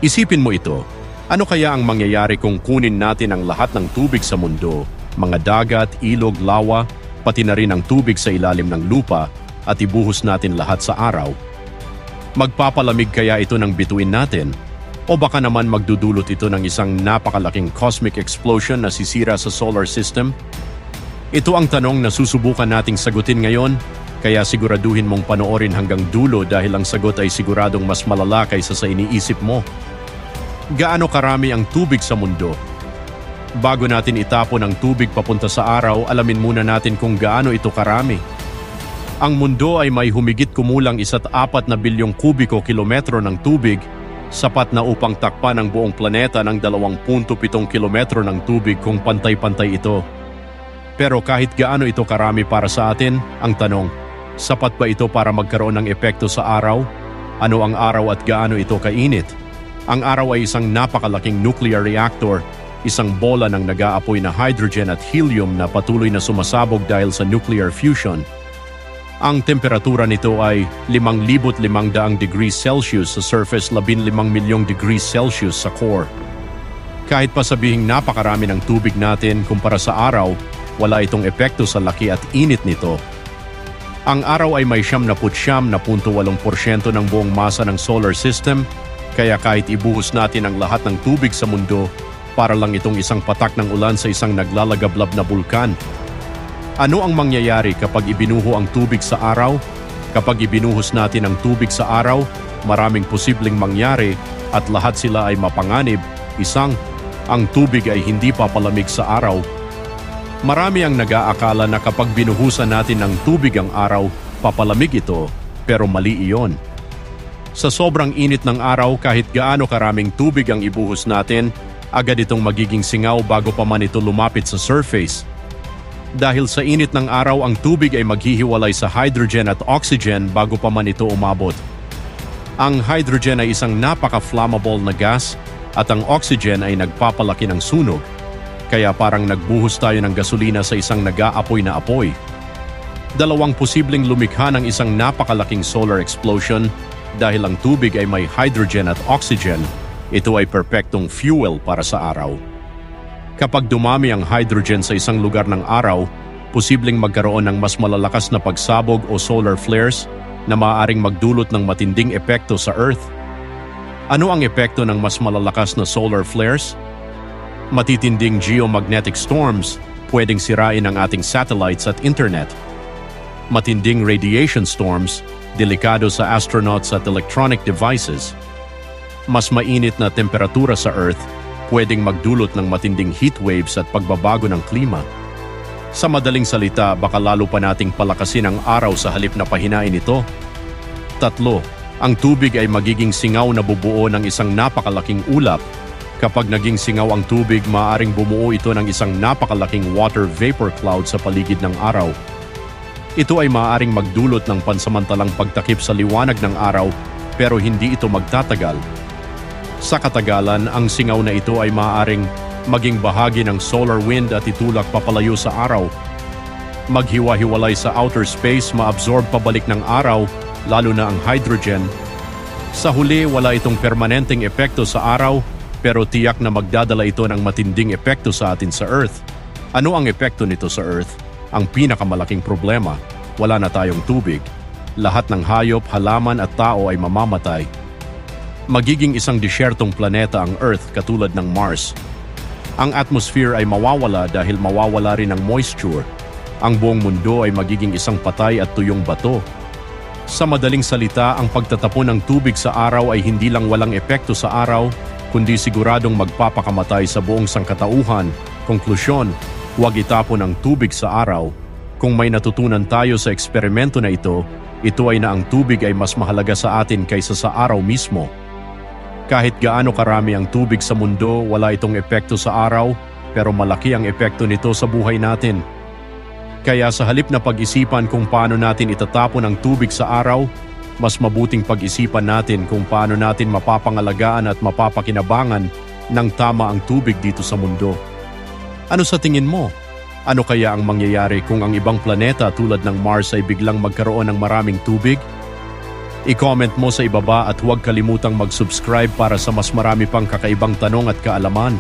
Isipin mo ito, ano kaya ang mangyayari kung kunin natin ang lahat ng tubig sa mundo, mga dagat, ilog, lawa, pati na rin ang tubig sa ilalim ng lupa at ibuhos natin lahat sa araw? Magpapalamig kaya ito ng bituin natin? O baka naman magdudulot ito ng isang napakalaking cosmic explosion na sisira sa solar system? Ito ang tanong na susubukan nating sagutin ngayon, kaya siguraduhin mong panoorin hanggang dulo dahil ang sagot ay siguradong mas malala kaysa sa iniisip mo. Gaano karami ang tubig sa mundo? Bago natin itapon ang tubig papunta sa araw, alamin muna natin kung gaano ito karami. Ang mundo ay may humigit kumulang 1.4 bilyong kubiko kilometro ng tubig, sapat na upang takpan ang buong planeta ng 2.7 kilometro ng tubig kung pantay-pantay ito. Pero kahit gaano ito karami para sa atin, ang tanong, sapat ba ito para magkaroon ng epekto sa araw? Ano ang araw at gaano ito kainit? Ang araw ay isang napakalaking nuclear reactor, isang bola ng nag-aapoy na hydrogen at helium na patuloy na sumasabog dahil sa nuclear fusion. Ang temperatura nito ay 5,500 degrees Celsius sa surface, 15 milyong degrees Celsius sa core. Kahit pa sabihing napakarami ng tubig natin kumpara sa araw, wala itong epekto sa laki at init nito. Ang araw ay may 79.8% ng buong masa ng solar system, kaya kahit ibuhos natin ang lahat ng tubig sa mundo, para lang itong isang patak ng ulan sa isang naglalagablab na bulkan. Ano ang mangyayari kapag ibinuho ang tubig sa araw? Kapag ibinuhos natin ang tubig sa araw, maraming posibleng mangyari at lahat sila ay mapanganib. Isang, ang tubig ay hindi papalamig sa araw. Marami ang nag-aakala na kapag binuhusan natin ng tubig ang araw, papalamig ito, pero mali iyon. Sa sobrang init ng araw, kahit gaano karaming tubig ang ibuhos natin, agad itong magiging singaw bago pa man ito lumapit sa surface. Dahil sa init ng araw, ang tubig ay maghihiwalay sa hydrogen at oxygen bago pa man ito umabot. Ang hydrogen ay isang napaka-flammable na gas at ang oxygen ay nagpapalaki ng sunog. Kaya parang nagbuhos tayo ng gasolina sa isang nag-aapoy na apoy. Dalawang posibleng lumikha ng isang napakalaking solar explosion dahil ang tubig ay may hydrogen at oxygen. Ito ay perpektong fuel para sa araw. Kapag dumami ang hydrogen sa isang lugar ng araw, posibleng magkaroon ng mas malalakas na pagsabog o solar flares na maaaring magdulot ng matinding epekto sa Earth. Ano ang epekto ng mas malalakas na solar flares? Matitinding geomagnetic storms, pwedeng sirain ang ating satellites at internet. Matinding radiation storms, delikado sa astronauts at electronic devices. Mas mainit na temperatura sa Earth, pwedeng magdulot ng matinding heat waves at pagbabago ng klima. Sa madaling salita, baka lalo pa nating palakasin ang araw sa halip na pahinain ito. 3, ang tubig ay magiging singaw na bubuo ng isang napakalaking ulap. Kapag naging singaw ang tubig, maaaring bumuo ito ng isang napakalaking water vapor cloud sa paligid ng araw. Ito ay maaaring magdulot ng pansamantalang pagtakip sa liwanag ng araw, pero hindi ito magtatagal. Sa katagalan, ang singaw na ito ay maaaring maging bahagi ng solar wind at itulak papalayo sa araw. Maghiwa-hiwalay sa outer space, maabsorb pabalik ng araw, lalo na ang hydrogen. Sa huli, wala itong permanenteng epekto sa araw, pero tiyak na magdadala ito ng matinding epekto sa atin sa Earth. Ano ang epekto nito sa Earth? Ang pinakamalaking problema, wala na tayong tubig. Lahat ng hayop, halaman at tao ay mamamatay. Magiging isang disyertong planeta ang Earth katulad ng Mars. Ang atmosphere ay mawawala dahil mawawala rin ang moisture. Ang buong mundo ay magiging isang patay at tuyong bato. Sa madaling salita, ang pagtatapon ng tubig sa araw ay hindi lang walang epekto sa araw, kundi siguradong magpapakamatay sa buong sangkatauhan. Konklusyon, huwag itapon ang tubig sa araw. Kung may natutunan tayo sa eksperimento na ito ay na ang tubig ay mas mahalaga sa atin kaysa sa araw mismo. Kahit gaano karami ang tubig sa mundo, wala itong epekto sa araw, pero malaki ang epekto nito sa buhay natin. Kaya sa halip na pag-isipan kung paano natin itatapon ang tubig sa araw, mas mabuting pag-isipan natin kung paano natin mapapangalagaan at mapapakinabangan ng tama ang tubig dito sa mundo. Ano sa tingin mo? Ano kaya ang mangyayari kung ang ibang planeta tulad ng Mars ay biglang magkaroon ng maraming tubig? I-comment mo sa ibaba at huwag kalimutang mag-subscribe para sa mas marami pang kakaibang tanong at kaalaman.